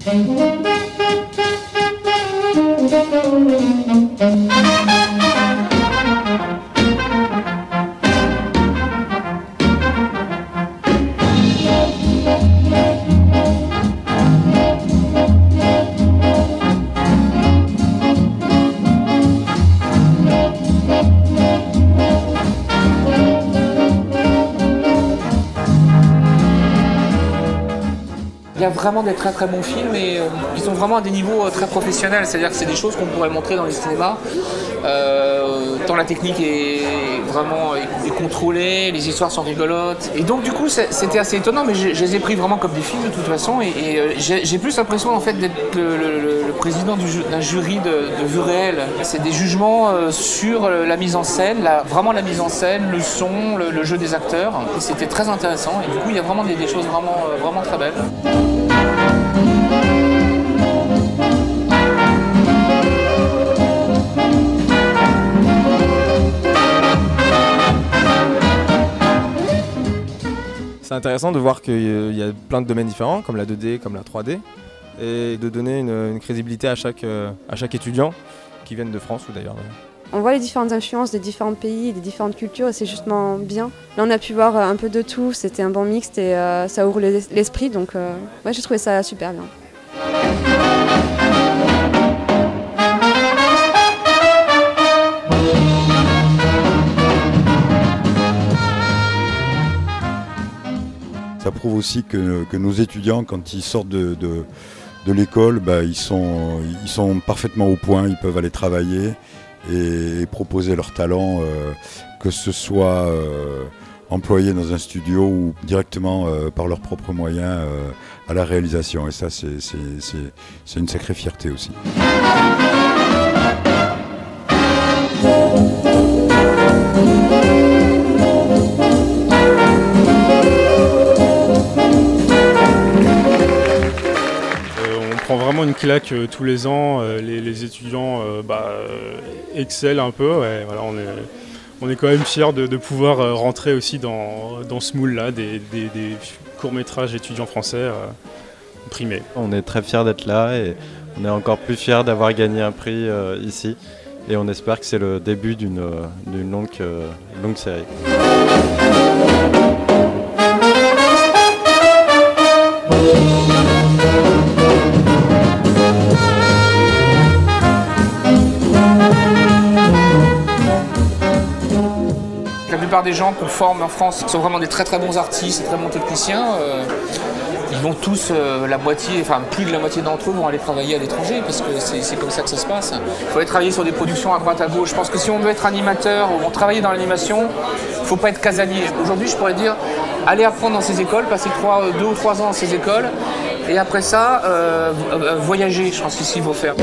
Il y a vraiment des très très bons films et ils sont vraiment à des niveaux très professionnels, c'est-à-dire que c'est des choses qu'on pourrait montrer dans les cinémas. Tant la technique est vraiment contrôlée, les histoires sont rigolotes. Et donc du coup c'était assez étonnant, mais je les ai pris vraiment comme des films de toute façon. Et j'ai plus l'impression en fait d'être le président d'un jury de vue réelle. C'est des jugements sur la mise en scène, vraiment la mise en scène, le son, le jeu des acteurs. Et c'était très intéressant et du coup il y a vraiment des choses vraiment très belles. C'est intéressant de voir qu'il y a plein de domaines différents, comme la 2D, comme la 3D, et de donner une crédibilité à chaque étudiant qui viennent de France ou d'ailleurs. On voit les différentes influences des différents pays, des différentes cultures et c'est justement bien. Là on a pu voir un peu de tout, c'était un bon mixte et ça ouvre l'esprit, donc ouais, j'ai trouvé ça super bien. Ça prouve aussi que nos étudiants, quand ils sortent de l'école, ils sont parfaitement au point, ils peuvent aller travailler et proposer leur talent, que ce soit employés dans un studio ou directement par leurs propres moyens à la réalisation. Et ça, c'est une sacrée fierté aussi. On prend vraiment une claque tous les ans, les étudiants excellent un peu, ouais, voilà, on est quand même fiers de pouvoir rentrer aussi dans ce moule-là des courts-métrages étudiants français primés. On est très fiers d'être là et on est encore plus fiers d'avoir gagné un prix ici et on espère que c'est le début d'une longue série. La plupart des gens qu'on forme en France sont vraiment des très très bons artistes, très bons techniciens. Ils vont tous, plus de la moitié d'entre eux vont aller travailler à l'étranger parce que c'est comme ça que ça se passe. Il faut aller travailler sur des productions à droite à gauche. Je pense que si on veut être animateur ou travailler dans l'animation, il ne faut pas être casanier. Aujourd'hui, je pourrais dire, allez apprendre dans ces écoles, passer 2 ou 3 ans dans ces écoles et après ça, voyager. Je pense qu'ici, il faut faire.